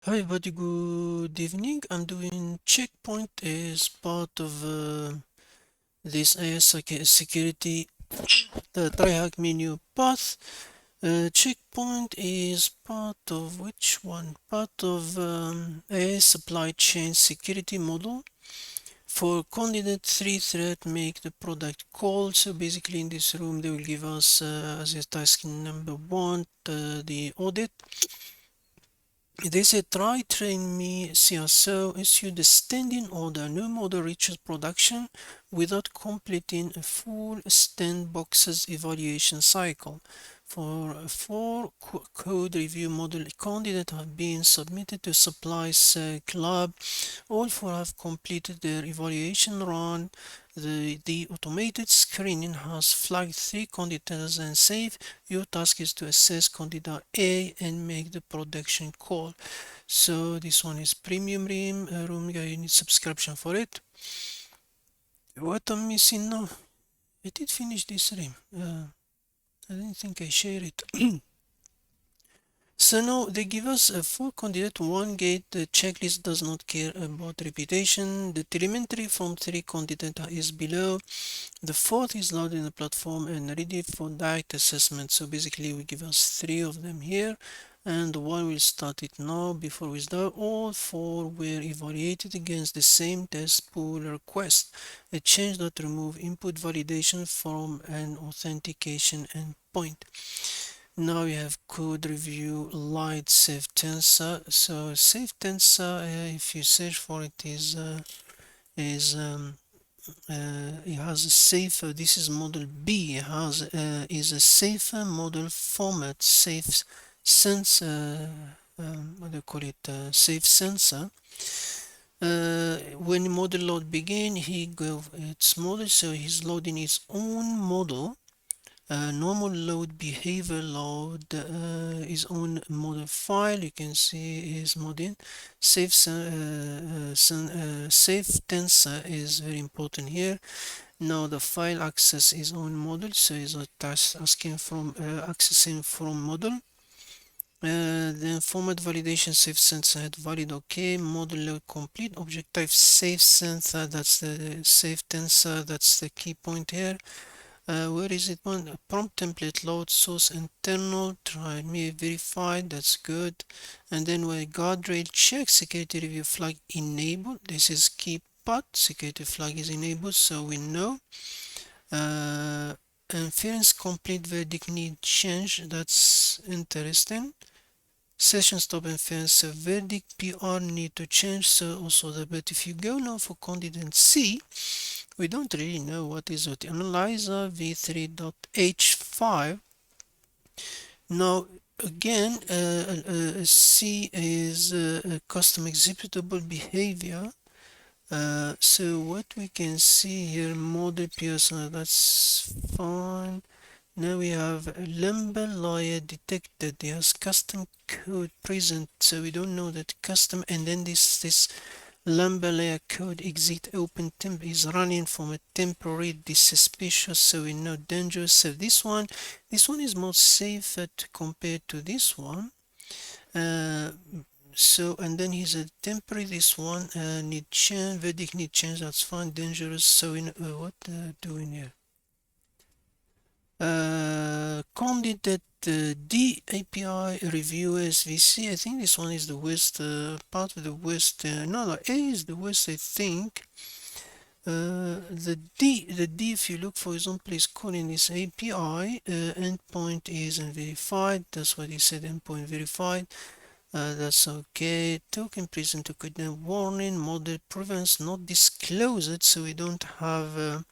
Hi everybody, good evening. I'm doing checkpoint as part of this AS security TryHackMe new path. Checkpoint is part of which one? Part of AS supply chain security model. For candidate 3 threat, make the product call. So basically in this room they will give us as a task number 1 the audit. They say TryTrainMe CISO issued a standing order. No model reaches production without completing a full sandboxed evaluation cycle. For four code review model candidates have been submitted to SupplySecLab. All four have completed their evaluation run. The automated screening has flagged 3 candidates as unsafe. Your task is to assess candidate A and make the production call. So this one is premium room. You need subscription for it. What I'm missing now? I did finish this room. I didn't think I shared it. So now they give us a 4 candidate, 1 gate. The checklist does not care about reputation. The telemetry from 3 candidate is below. The 4th is loaded in the platform and ready for direct assessment. So basically we give us 3 of them here, and the one will start it now. Before we start, all 4 were evaluated against the same test pool request. A change that remove input validation from an authentication endpoint. Now we have code review light safe tensor. So safe tensor, if you search for it, it has a safer. This is model B. It has is a safer model format. Safe sensor. What do you call it? Safe sensor. When model load begin, he go its model, so he's loading his own model. Normal load behavior load is on model file. You can see his model. Safe tensor is very important here. Now the file access is on model, so it's asking from accessing from model. Then format validation safe sensor had valid okay. Model load complete. Object type safe sensor. That's the safe tensor. That's the key point here. Where is it one? Prompt template load source internal TryMe verified. That's good. And then we guardrail check security review flag enabled. This is key part. Security flag is enabled, so we know. Inference complete verdict need change. That's interesting. Session stop inference verdict PR need to change. So also that. But if you go now for candidate C, we don't really know what is it. Analyzer v3.h5. Now again, C is a custom executable behavior. So what we can see here, model person, that's fine. Now we have a lumber layer detected. There's custom code present, so we don't know that custom. And then this lumber layer code exit open temp is running from a temporary. This suspicious, so we know dangerous. So this one is more safer compared to this one. So and then he's a temporary. This one need change. Verdict need change. That's fine. Dangerous. So in what doing here? Candidate D API review SVC. I think this one is the worst part of the worst. No, A is the worst, I think. The D, if you look, for example, is calling this API. Endpoint is unverified. That's what he said. Endpoint verified. That's okay. Token present to coordinate warning. Model prevents not disclosed, so we don't have.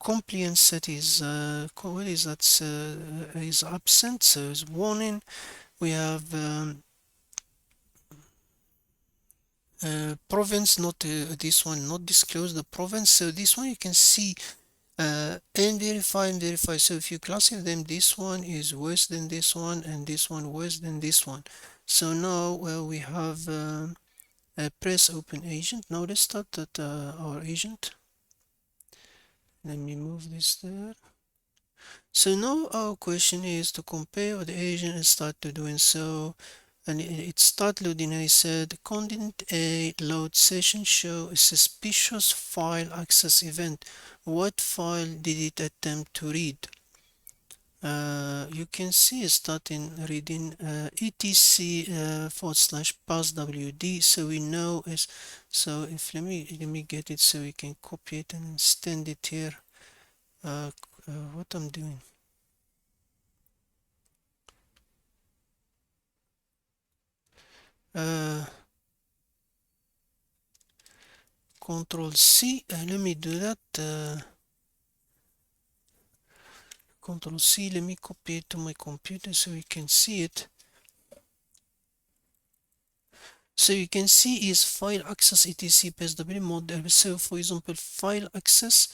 Compliance set is what is that is absent, so it's warning. We have province, not this one, not disclose the province. So this one you can see and verify. So if you classify them, this one is worse than this one and this one worse than this one. So now we have a press open agent. Now let's start at our agent. Let me move this there. So now our question is to compare with the agent and start to doing so. and it start loading, and it said content A load session show a suspicious file access event. What file did it attempt to read? You can see starting reading etc /pass wd, so we know is, so if let me get it so we can copy it and stand it here. What I'm doing, uh, Control C, let me do that, Control C, let me copy it to my computer so we can see it. So you can see is file access etc psw model. So for example, file access,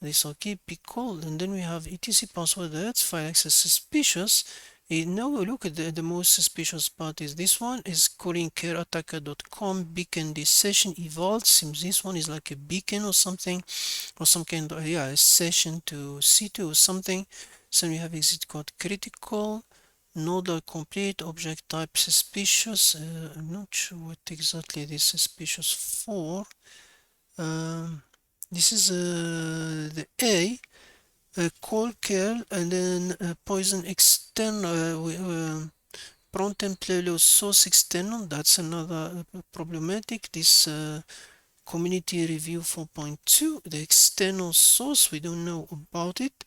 this okay, be called, and then we have etc password, that's file access suspicious. Now look at the most suspicious part is this one is calling careattacker.com beacon. This session evolved, seems this one is like a beacon or something, or some kind of, yeah, a session to C2 or something. So we have exit code critical, node complete, object type suspicious. I'm not sure what exactly this suspicious for. This is the A, call curl, and then poison external, prompt and payload source external. That's another problematic. This community review 4.2, the external source, we don't know about it.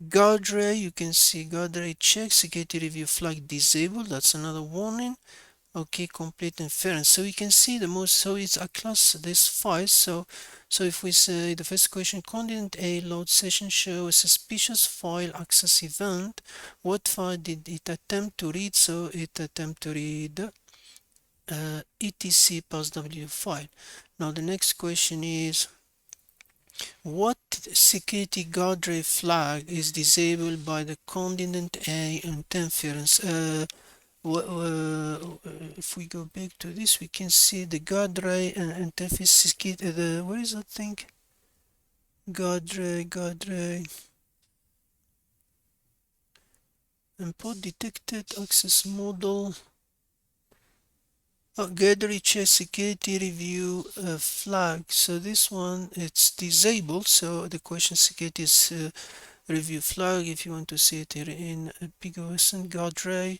Guardrail, you can see guardrail check, security review flag disabled, that's another warning. Okay, complete inference. So we can see the most, so it's a class this file. So if we say the first question, content A load session show a suspicious file access event, what file did it attempt to read? So it attempt to read etc passw file. Now the next question is, what security guardrail flag is disabled by the content A interference? If we go back to this, we can see the guardrail and interface security. What is that thing? Guardrail, import detected access model. Guardrail check security review flag. So this one, it's disabled. So the question security is review flag. If you want to see it here in a big version, guardrail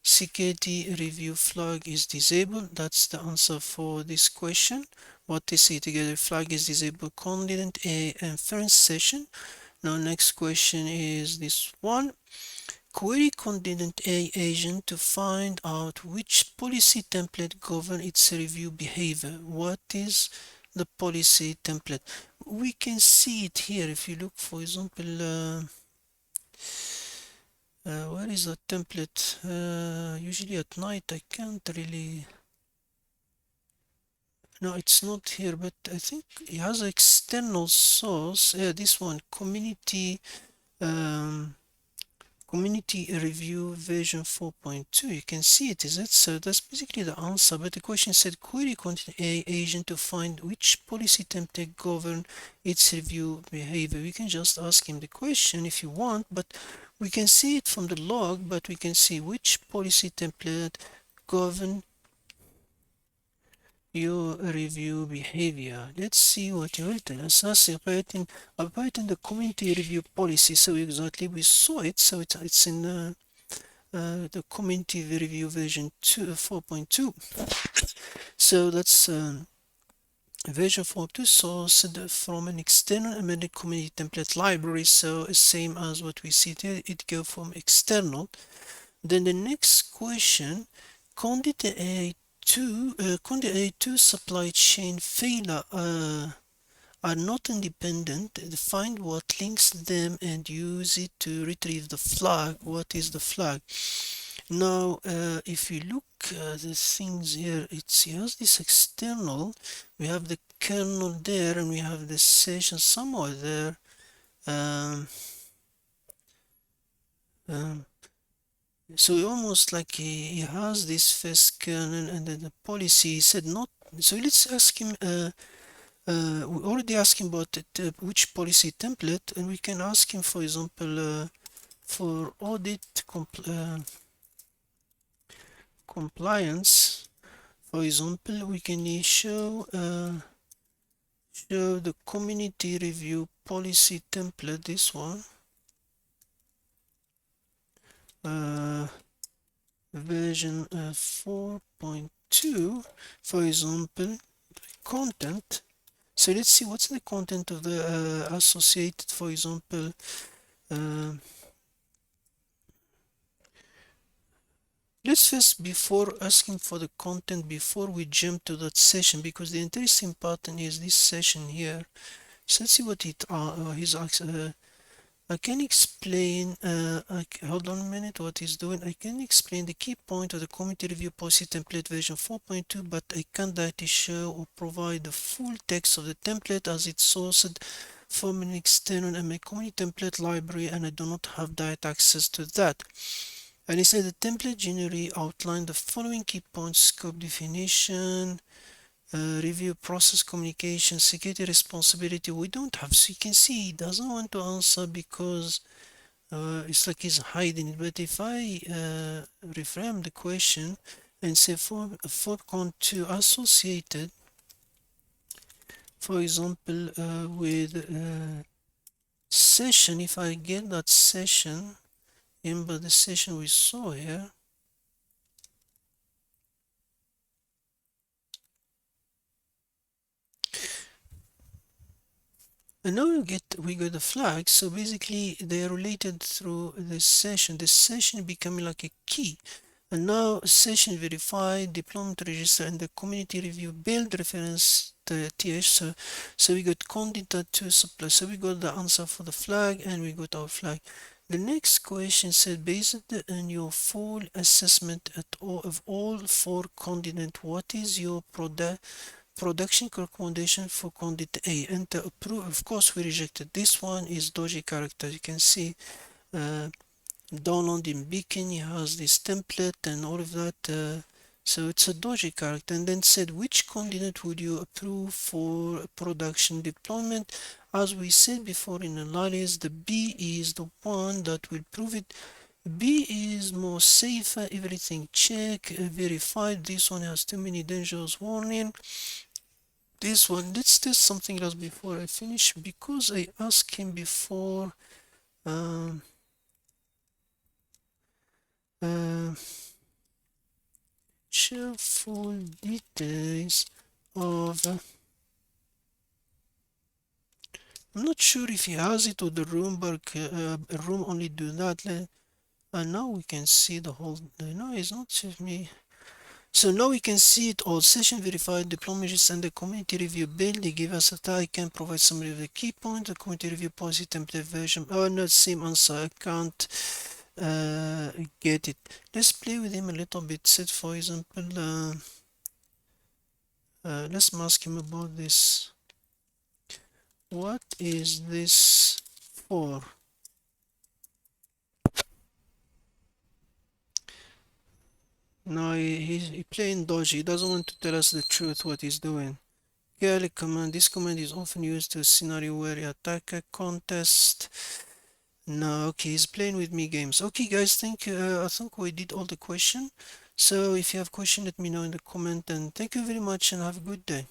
security review flag is disabled. That's the answer for this question. What they say together, flag is disabled, content A inference session. Now next question is this one. Query content A agent to find out which policy template govern its review behavior. What is the policy template? We can see it here if you look, for example, where is the template? Usually at night I can't really, no, it's not here, but I think it has an external source. This one, um, community review version 4.2. You can see it, is it? So that's basically the answer. But the question said query content A agent to find which policy template govern its review behavior. We can just ask him the question if you want, but we can see it from the log, but we can see which policy template govern your review behavior. Let's see what you will tell us. Operating the community review policy. So exactly we saw it. So it's in the community review version 4.2. So that's version 4.2 sourced from an external embedded community template library. So same as what we see there, it go from external. Then the next question, content A2 supply chain failure are not independent. Find what links them and use it to retrieve the flag. What is the flag? Now, if you look at the things here, it has this external. We have the kernel there, and we have the session somewhere there. Um, so almost like he has this first kernel, and then the policy he said not. So let's ask him. We already asked him about which policy template, and we can ask him, for example, for audit compliance. For example, we can show the community review policy template, this one, version 4.2, for example, content. So let's see what's the content of the associated, for example, uh, let's first, before asking for the content, before we jump to that session, because the interesting part is this session here. So let's see what he's I can explain, hold on a minute, what he's doing. I can explain the key point of the community review policy template version 4.2, but I can't directly show or provide the full text of the template as it's sourced from an external MA community template library, and I do not have direct access to that. And he said the template generally outlined the following key points: scope definition, review process, communication, security responsibility. We don't have, so you can see he doesn't want to answer because it's like he's hiding it. But if I reframe the question and say for to associated, for example, with session, if I get that session in by the session we saw here, and now we got the flags. So basically they are related through the session. The session becoming like a key. And now session verified, deployment register, and the community review build reference the TH. So we got content to supply. So we got the answer for the flag and we got our flag. The next question said, based on your full assessment of all four continents, what is your production recommendation for candidate A? Enter approve. Of course we rejected. This one is dodgy character. You can see downloading beacon, he has this template and all of that, so it's a dodgy character. And then said, which candidate would you approve for production deployment? As we said before in analysis, the B is the one that will prove it. B is more safer, everything check, verified. This one has too many dangerous warning. This one, let's test something else before I finish, because I asked him before share full details of I'm not sure if he has it or the room, but room only do that. And now we can see the whole. No, it's not with me. So now we can see it all. Session verified, deployment and the community review build. They give us a tag. I can provide some of the key points. The community review policy template version. Oh, no, same answer. I can't get it. Let's play with him a little bit. Set, for example, let's ask him about this. What is this for? No, he's playing dodgy. He doesn't want to tell us the truth what he's doing. Garlic command. This command is often used to a scenario where you attack a contest. No, okay, he's playing with me games. Okay, guys, thank you. I think we did all the question. So if you have question, let me know in the comment. And thank you very much and have a good day.